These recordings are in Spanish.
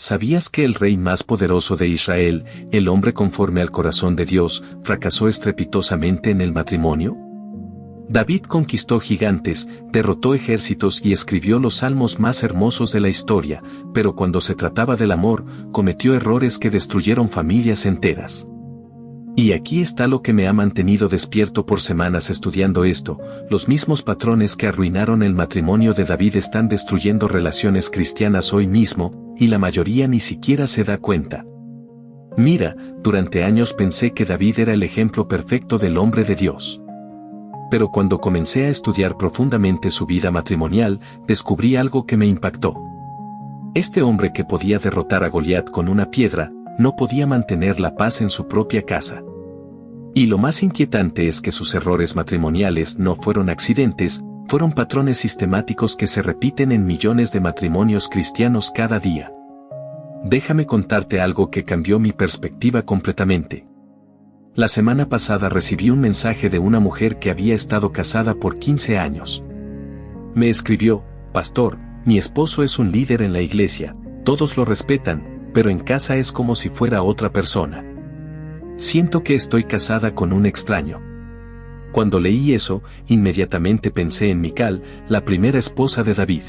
¿Sabías que el rey más poderoso de Israel, el hombre conforme al corazón de Dios, fracasó estrepitosamente en el matrimonio? David conquistó gigantes, derrotó ejércitos y escribió los salmos más hermosos de la historia, pero cuando se trataba del amor, cometió errores que destruyeron familias enteras. Y aquí está lo que me ha mantenido despierto por semanas estudiando esto: los mismos patrones que arruinaron el matrimonio de David están destruyendo relaciones cristianas hoy mismo, y la mayoría ni siquiera se da cuenta. Mira, durante años pensé que David era el ejemplo perfecto del hombre de Dios. Pero cuando comencé a estudiar profundamente su vida matrimonial, descubrí algo que me impactó. Este hombre que podía derrotar a Goliat con una piedra, no podía mantener la paz en su propia casa. Y lo más inquietante es que sus errores matrimoniales no fueron accidentes, fueron patrones sistemáticos que se repiten en millones de matrimonios cristianos cada día. Déjame contarte algo que cambió mi perspectiva completamente. La semana pasada recibí un mensaje de una mujer que había estado casada por 15 años. Me escribió: Pastor, mi esposo es un líder en la iglesia, todos lo respetan, pero en casa es como si fuera otra persona. Siento que estoy casada con un extraño. Cuando leí eso, inmediatamente pensé en Mical, la primera esposa de David.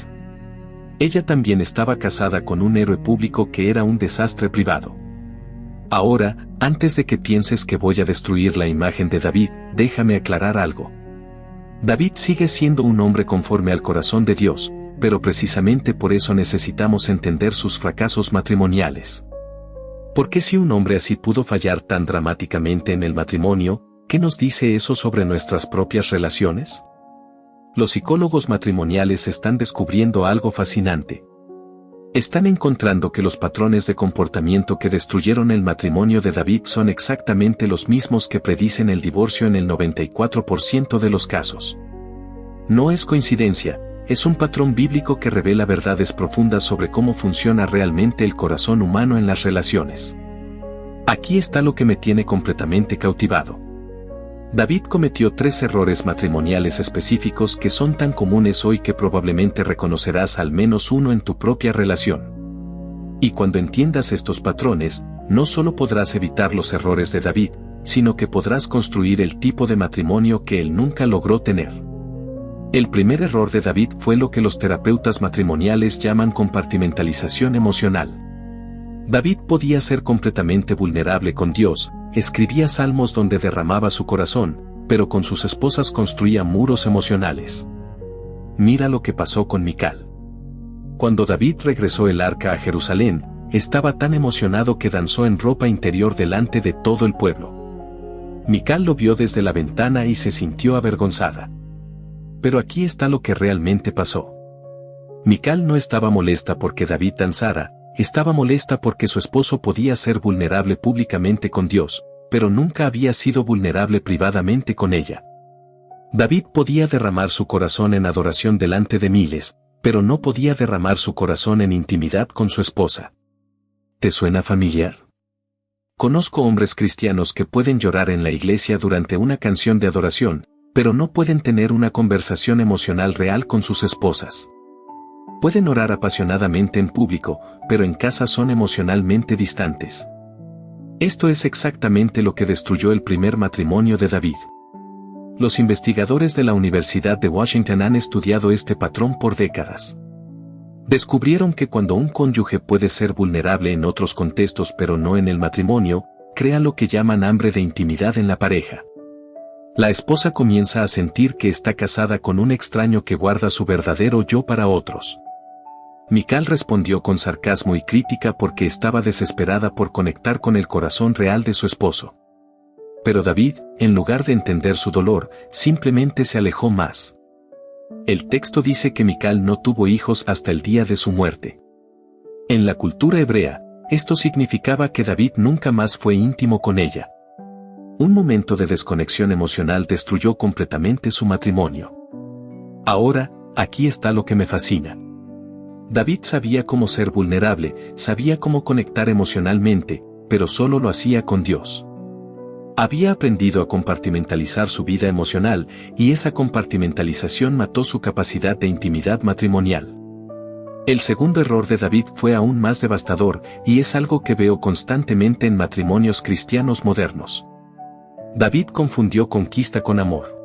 Ella también estaba casada con un héroe público que era un desastre privado. Ahora, antes de que pienses que voy a destruir la imagen de David, déjame aclarar algo. David sigue siendo un hombre conforme al corazón de Dios, pero precisamente por eso necesitamos entender sus fracasos matrimoniales. ¿Por qué si un hombre así pudo fallar tan dramáticamente en el matrimonio, qué nos dice eso sobre nuestras propias relaciones? Los psicólogos matrimoniales están descubriendo algo fascinante. Están encontrando que los patrones de comportamiento que destruyeron el matrimonio de David son exactamente los mismos que predicen el divorcio en el 94% de los casos. No es coincidencia, es un patrón bíblico que revela verdades profundas sobre cómo funciona realmente el corazón humano en las relaciones. Aquí está lo que me tiene completamente cautivado. David cometió 3 errores matrimoniales específicos que son tan comunes hoy que probablemente reconocerás al menos uno en tu propia relación. Y cuando entiendas estos patrones, no solo podrás evitar los errores de David, sino que podrás construir el tipo de matrimonio que él nunca logró tener. El primer error de David fue lo que los terapeutas matrimoniales llaman compartimentalización emocional. David podía ser completamente vulnerable con Dios, escribía salmos donde derramaba su corazón, pero con sus esposas construía muros emocionales. Mira lo que pasó con Mical. Cuando David regresó el arca a Jerusalén, estaba tan emocionado que danzó en ropa interior delante de todo el pueblo. Mical lo vio desde la ventana y se sintió avergonzada. Pero aquí está lo que realmente pasó. Mical no estaba molesta porque David danzara, estaba molesta porque su esposo podía ser vulnerable públicamente con Dios, pero nunca había sido vulnerable privadamente con ella. David podía derramar su corazón en adoración delante de miles, pero no podía derramar su corazón en intimidad con su esposa. ¿Te suena familiar? Conozco hombres cristianos que pueden llorar en la iglesia durante una canción de adoración, pero no pueden tener una conversación emocional real con sus esposas. Pueden orar apasionadamente en público, pero en casa son emocionalmente distantes. Esto es exactamente lo que destruyó el primer matrimonio de David. Los investigadores de la Universidad de Washington han estudiado este patrón por décadas. Descubrieron que cuando un cónyuge puede ser vulnerable en otros contextos pero no en el matrimonio, crea lo que llaman hambre de intimidad en la pareja. La esposa comienza a sentir que está casada con un extraño que guarda su verdadero yo para otros. Mical respondió con sarcasmo y crítica porque estaba desesperada por conectar con el corazón real de su esposo. Pero David, en lugar de entender su dolor, simplemente se alejó más. El texto dice que Mical no tuvo hijos hasta el día de su muerte. En la cultura hebrea, esto significaba que David nunca más fue íntimo con ella. Un momento de desconexión emocional destruyó completamente su matrimonio. Ahora, aquí está lo que me fascina. David sabía cómo ser vulnerable, sabía cómo conectar emocionalmente, pero solo lo hacía con Dios. Había aprendido a compartimentalizar su vida emocional, y esa compartimentalización mató su capacidad de intimidad matrimonial. El segundo error de David fue aún más devastador, y es algo que veo constantemente en matrimonios cristianos modernos. David confundió conquista con amor.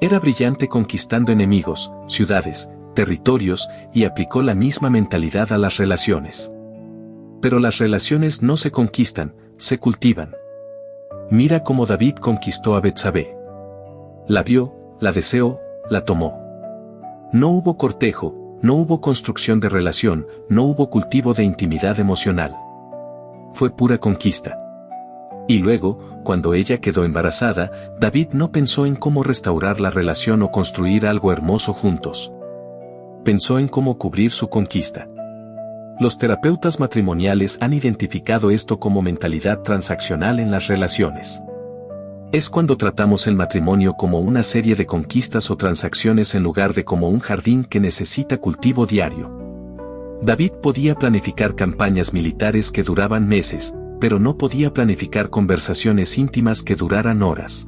Era brillante conquistando enemigos, ciudades, territorios, y aplicó la misma mentalidad a las relaciones. Pero las relaciones no se conquistan, se cultivan. Mira cómo David conquistó a Betsabé. La vio, la deseó, la tomó. No hubo cortejo, no hubo construcción de relación, no hubo cultivo de intimidad emocional. Fue pura conquista. Y luego, cuando ella quedó embarazada, David no pensó en cómo restaurar la relación o construir algo hermoso juntos. Pensó en cómo cubrir su conquista. Los terapeutas matrimoniales han identificado esto como mentalidad transaccional en las relaciones. Es cuando tratamos el matrimonio como una serie de conquistas o transacciones en lugar de como un jardín que necesita cultivo diario. David podía planificar campañas militares que duraban meses, pero no podía planificar conversaciones íntimas que duraran horas.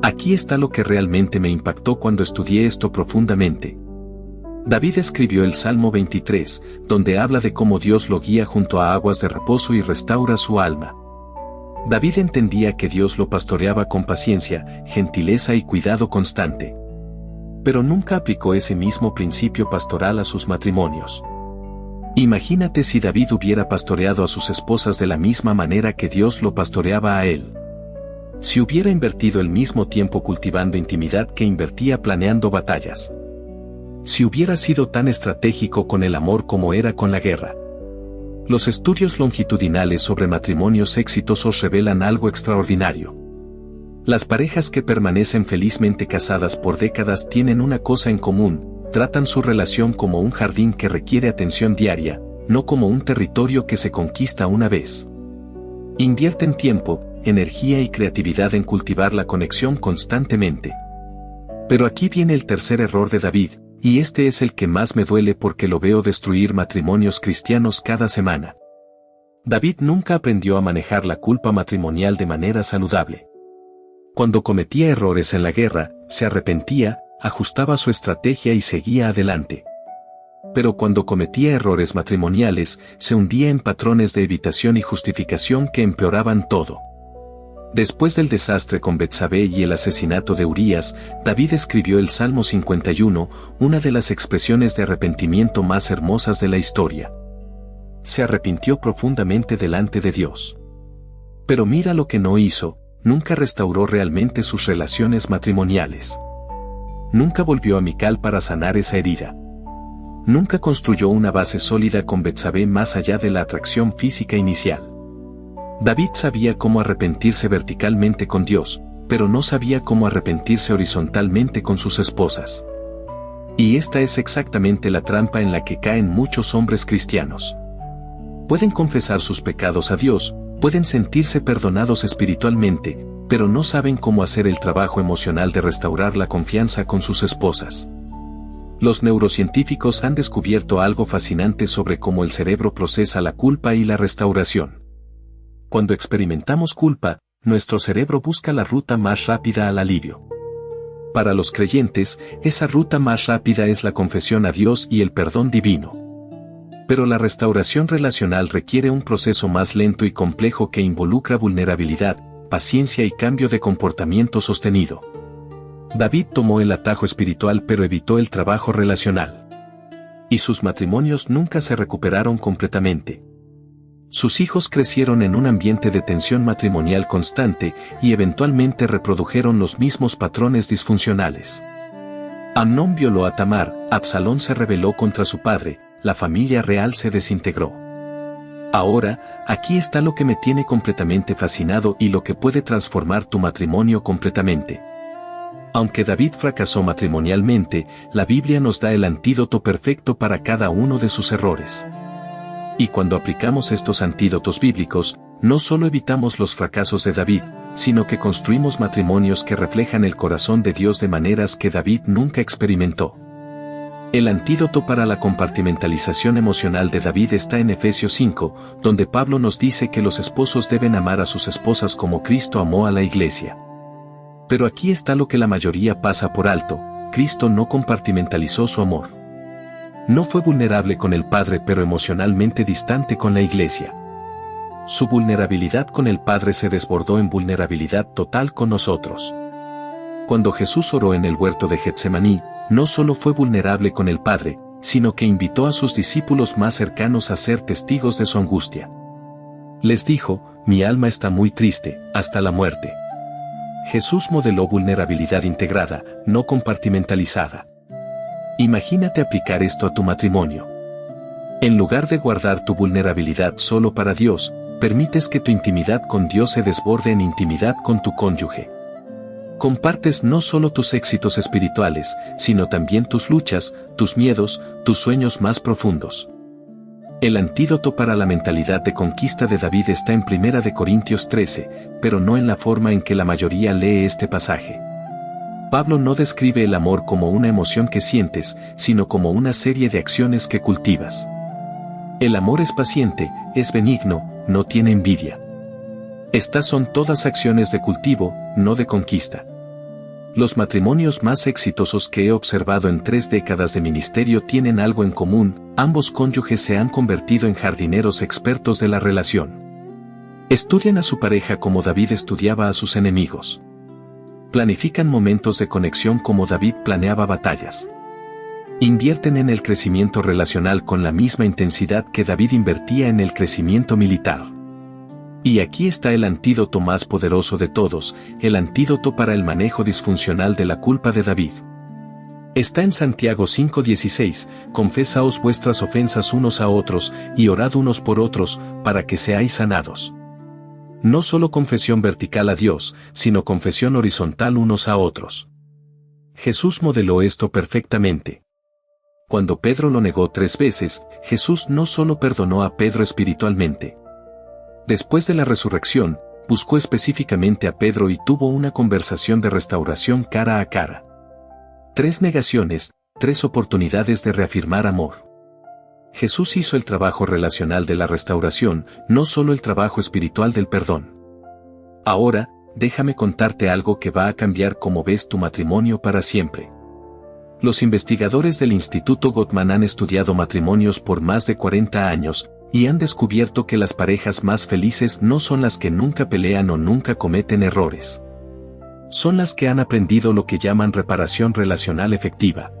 Aquí está lo que realmente me impactó cuando estudié esto profundamente. David escribió el Salmo 23, donde habla de cómo Dios lo guía junto a aguas de reposo y restaura su alma. David entendía que Dios lo pastoreaba con paciencia, gentileza y cuidado constante. Pero nunca aplicó ese mismo principio pastoral a sus matrimonios. Imagínate si David hubiera pastoreado a sus esposas de la misma manera que Dios lo pastoreaba a él. Si hubiera invertido el mismo tiempo cultivando intimidad que invertía planeando batallas. Si hubiera sido tan estratégico con el amor como era con la guerra. Los estudios longitudinales sobre matrimonios exitosos revelan algo extraordinario. Las parejas que permanecen felizmente casadas por décadas tienen una cosa en común: tratan su relación como un jardín que requiere atención diaria, no como un territorio que se conquista una vez. Invierten tiempo, energía y creatividad en cultivar la conexión constantemente. Pero aquí viene el tercer error de David, y este es el que más me duele porque lo veo destruir matrimonios cristianos cada semana. David nunca aprendió a manejar la culpa matrimonial de manera saludable. Cuando cometía errores en la guerra, se arrepentía, ajustaba su estrategia y seguía adelante. Pero cuando cometía errores matrimoniales, se hundía en patrones de evitación y justificación que empeoraban todo. Después del desastre con Betsabé y el asesinato de Urías, David escribió el Salmo 51, una de las expresiones de arrepentimiento más hermosas de la historia. Se arrepintió profundamente delante de Dios. Pero mira lo que no hizo: nunca restauró realmente sus relaciones matrimoniales. Nunca volvió a Mical para sanar esa herida. Nunca construyó una base sólida con Betsabé más allá de la atracción física inicial. David sabía cómo arrepentirse verticalmente con Dios, pero no sabía cómo arrepentirse horizontalmente con sus esposas. Y esta es exactamente la trampa en la que caen muchos hombres cristianos. Pueden confesar sus pecados a Dios, pueden sentirse perdonados espiritualmente, pero no saben cómo hacer el trabajo emocional de restaurar la confianza con sus esposas. Los neurocientíficos han descubierto algo fascinante sobre cómo el cerebro procesa la culpa y la restauración. Cuando experimentamos culpa, nuestro cerebro busca la ruta más rápida al alivio. Para los creyentes, esa ruta más rápida es la confesión a Dios y el perdón divino. Pero la restauración relacional requiere un proceso más lento y complejo que involucra vulnerabilidad, paciencia y cambio de comportamiento sostenido. David tomó el atajo espiritual pero evitó el trabajo relacional. Y sus matrimonios nunca se recuperaron completamente. Sus hijos crecieron en un ambiente de tensión matrimonial constante y eventualmente reprodujeron los mismos patrones disfuncionales. Amnón violó a Tamar, Absalón se rebeló contra su padre, la familia real se desintegró. Ahora, aquí está lo que me tiene completamente fascinado y lo que puede transformar tu matrimonio completamente. Aunque David fracasó matrimonialmente, la Biblia nos da el antídoto perfecto para cada uno de sus errores. Y cuando aplicamos estos antídotos bíblicos, no solo evitamos los fracasos de David, sino que construimos matrimonios que reflejan el corazón de Dios de maneras que David nunca experimentó. El antídoto para la compartimentalización emocional de David está en Efesios 5, donde Pablo nos dice que los esposos deben amar a sus esposas como Cristo amó a la iglesia. Pero aquí está lo que la mayoría pasa por alto: Cristo no compartimentalizó su amor. No fue vulnerable con el Padre pero emocionalmente distante con la Iglesia. Su vulnerabilidad con el Padre se desbordó en vulnerabilidad total con nosotros. Cuando Jesús oró en el huerto de Getsemaní, no solo fue vulnerable con el Padre, sino que invitó a sus discípulos más cercanos a ser testigos de su angustia. Les dijo: mi alma está muy triste, hasta la muerte. Jesús modeló vulnerabilidad integrada, no compartimentalizada. Imagínate aplicar esto a tu matrimonio. En lugar de guardar tu vulnerabilidad solo para Dios, permites que tu intimidad con Dios se desborde en intimidad con tu cónyuge. Compartes no solo tus éxitos espirituales, sino también tus luchas, tus miedos, tus sueños más profundos. El antídoto para la mentalidad de conquista de David está en 1 Corintios 13, pero no en la forma en que la mayoría lee este pasaje. Pablo no describe el amor como una emoción que sientes, sino como una serie de acciones que cultivas. El amor es paciente, es benigno, no tiene envidia. Estas son todas acciones de cultivo, no de conquista. Los matrimonios más exitosos que he observado en 3 décadas de ministerio tienen algo en común: ambos cónyuges se han convertido en jardineros expertos de la relación. Estudian a su pareja como David estudiaba a sus enemigos. Planifican momentos de conexión como David planeaba batallas. Invierten en el crecimiento relacional con la misma intensidad que David invertía en el crecimiento militar. Y aquí está el antídoto más poderoso de todos, el antídoto para el manejo disfuncional de la culpa de David. Está en Santiago 5:16, confesaos vuestras ofensas unos a otros, y orad unos por otros, para que seáis sanados. No solo confesión vertical a Dios, sino confesión horizontal unos a otros. Jesús modeló esto perfectamente. Cuando Pedro lo negó 3 veces, Jesús no solo perdonó a Pedro espiritualmente. Después de la resurrección, buscó específicamente a Pedro y tuvo una conversación de restauración cara a cara. 3 negaciones, 3 oportunidades de reafirmar amor. Jesús hizo el trabajo relacional de la restauración, no solo el trabajo espiritual del perdón. Ahora, déjame contarte algo que va a cambiar cómo ves tu matrimonio para siempre. Los investigadores del Instituto Gottman han estudiado matrimonios por más de 40 años, y han descubierto que las parejas más felices no son las que nunca pelean o nunca cometen errores. Son las que han aprendido lo que llaman reparación relacional efectiva.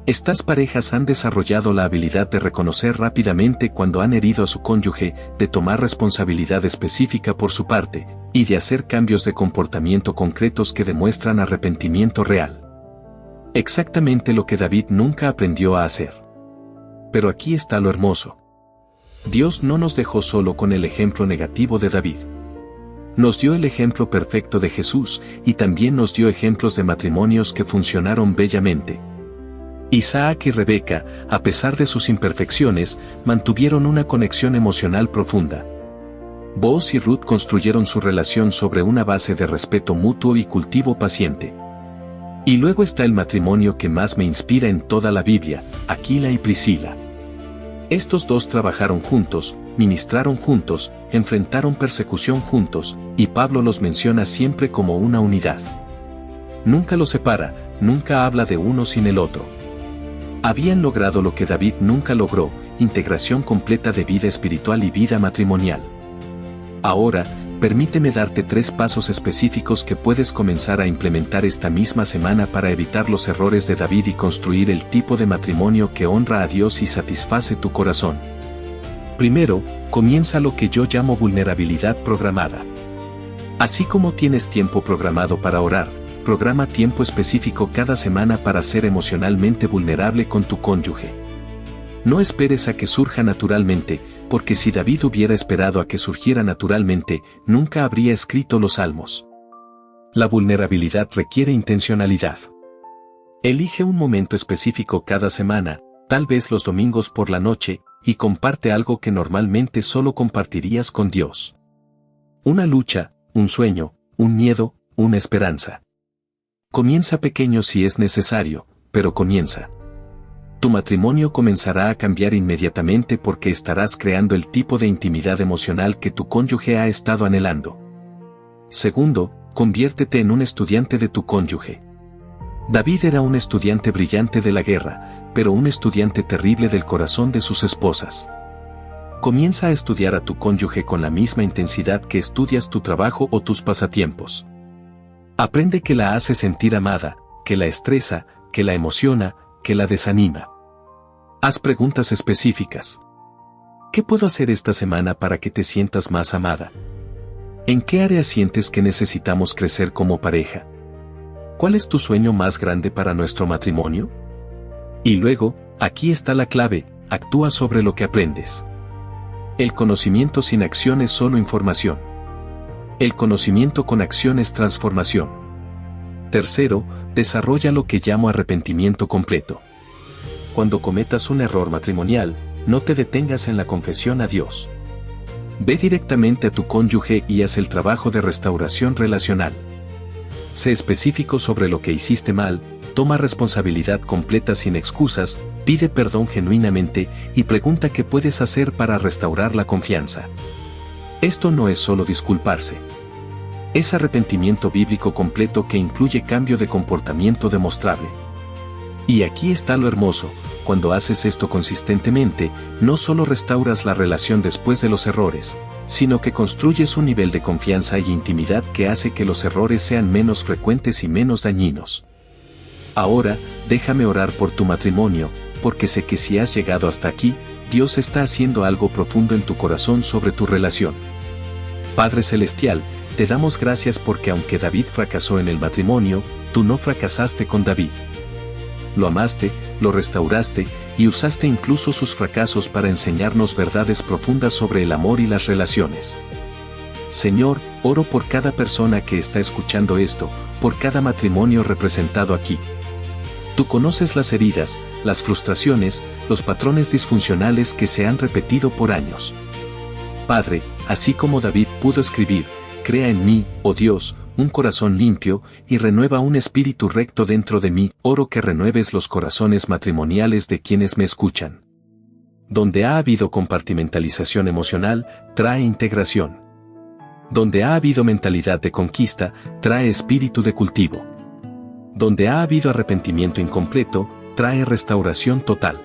Estas parejas han desarrollado la habilidad de reconocer rápidamente cuando han herido a su cónyuge, de tomar responsabilidad específica por su parte, y de hacer cambios de comportamiento concretos que demuestran arrepentimiento real. Exactamente lo que David nunca aprendió a hacer. Pero aquí está lo hermoso. Dios no nos dejó solo con el ejemplo negativo de David. Nos dio el ejemplo perfecto de Jesús, y también nos dio ejemplos de matrimonios que funcionaron bellamente. Isaac y Rebeca, a pesar de sus imperfecciones, mantuvieron una conexión emocional profunda. Booz y Ruth construyeron su relación sobre una base de respeto mutuo y cultivo paciente. Y luego está el matrimonio que más me inspira en toda la Biblia, Aquila y Priscila. Estos dos trabajaron juntos, ministraron juntos, enfrentaron persecución juntos, y Pablo los menciona siempre como una unidad. Nunca los separa, nunca habla de uno sin el otro. Habían logrado lo que David nunca logró, integración completa de vida espiritual y vida matrimonial. Ahora, permíteme darte 3 pasos específicos que puedes comenzar a implementar esta misma semana para evitar los errores de David y construir el tipo de matrimonio que honra a Dios y satisface tu corazón. Primero, comienza lo que yo llamo vulnerabilidad programada. Así como tienes tiempo programado para orar, programa tiempo específico cada semana para ser emocionalmente vulnerable con tu cónyuge. No esperes a que surja naturalmente, porque si David hubiera esperado a que surgiera naturalmente, nunca habría escrito los Salmos. La vulnerabilidad requiere intencionalidad. Elige un momento específico cada semana, tal vez los domingos por la noche, y comparte algo que normalmente solo compartirías con Dios. Una lucha, un sueño, un miedo, una esperanza. Comienza pequeño si es necesario, pero comienza. Tu matrimonio comenzará a cambiar inmediatamente porque estarás creando el tipo de intimidad emocional que tu cónyuge ha estado anhelando. Segundo, conviértete en un estudiante de tu cónyuge. David era un estudiante brillante de la guerra, pero un estudiante terrible del corazón de sus esposas. Comienza a estudiar a tu cónyuge con la misma intensidad que estudias tu trabajo o tus pasatiempos. Aprende que la hace sentir amada, que la estresa, que la emociona, que la desanima. Haz preguntas específicas. ¿Qué puedo hacer esta semana para que te sientas más amada? ¿En qué área sientes que necesitamos crecer como pareja? ¿Cuál es tu sueño más grande para nuestro matrimonio? Y luego, aquí está la clave, actúa sobre lo que aprendes. El conocimiento sin acción es solo información. El conocimiento con acción es transformación. Tercero, desarrolla lo que llamo arrepentimiento completo. Cuando cometas un error matrimonial, no te detengas en la confesión a Dios. Ve directamente a tu cónyuge y haz el trabajo de restauración relacional. Sé específico sobre lo que hiciste mal, toma responsabilidad completa sin excusas, pide perdón genuinamente y pregunta qué puedes hacer para restaurar la confianza. Esto no es solo disculparse. Es arrepentimiento bíblico completo que incluye cambio de comportamiento demostrable. Y aquí está lo hermoso, cuando haces esto consistentemente, no solo restauras la relación después de los errores, sino que construyes un nivel de confianza y intimidad que hace que los errores sean menos frecuentes y menos dañinos. Ahora, déjame orar por tu matrimonio, porque sé que si has llegado hasta aquí, Dios está haciendo algo profundo en tu corazón sobre tu relación. Padre Celestial, te damos gracias porque aunque David fracasó en el matrimonio, tú no fracasaste con David. Lo amaste, lo restauraste y usaste incluso sus fracasos para enseñarnos verdades profundas sobre el amor y las relaciones. Señor, oro por cada persona que está escuchando esto, por cada matrimonio representado aquí. Tú conoces las heridas, las frustraciones, los patrones disfuncionales que se han repetido por años. Padre, así como David pudo escribir, crea en mí, oh Dios, un corazón limpio, y renueva un espíritu recto dentro de mí, oro que renueves los corazones matrimoniales de quienes me escuchan. Donde ha habido compartimentalización emocional, trae integración. Donde ha habido mentalidad de conquista, trae espíritu de cultivo. Donde ha habido arrepentimiento incompleto, trae restauración total.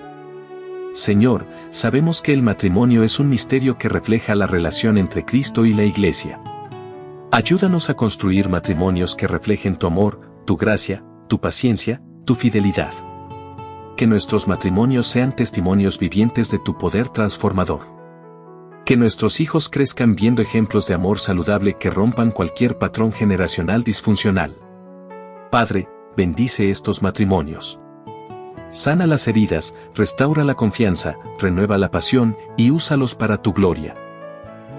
Señor, sabemos que el matrimonio es un misterio que refleja la relación entre Cristo y la Iglesia. Ayúdanos a construir matrimonios que reflejen tu amor, tu gracia, tu paciencia, tu fidelidad. Que nuestros matrimonios sean testimonios vivientes de tu poder transformador. Que nuestros hijos crezcan viendo ejemplos de amor saludable que rompan cualquier patrón generacional disfuncional. Padre, bendice estos matrimonios. Sana las heridas, restaura la confianza, renueva la pasión y úsalos para tu gloria.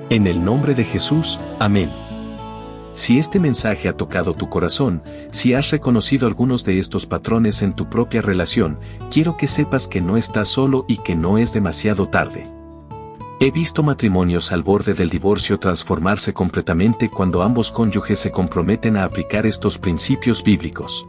En el nombre de Jesús, amén. Si este mensaje ha tocado tu corazón, si has reconocido algunos de estos patrones en tu propia relación, quiero que sepas que no estás solo y que no es demasiado tarde. He visto matrimonios al borde del divorcio transformarse completamente cuando ambos cónyuges se comprometen a aplicar estos principios bíblicos.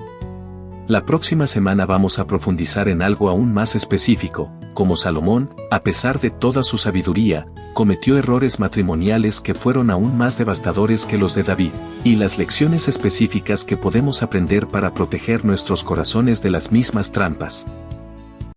La próxima semana vamos a profundizar en algo aún más específico, como Salomón, a pesar de toda su sabiduría, cometió errores matrimoniales que fueron aún más devastadores que los de David, y las lecciones específicas que podemos aprender para proteger nuestros corazones de las mismas trampas.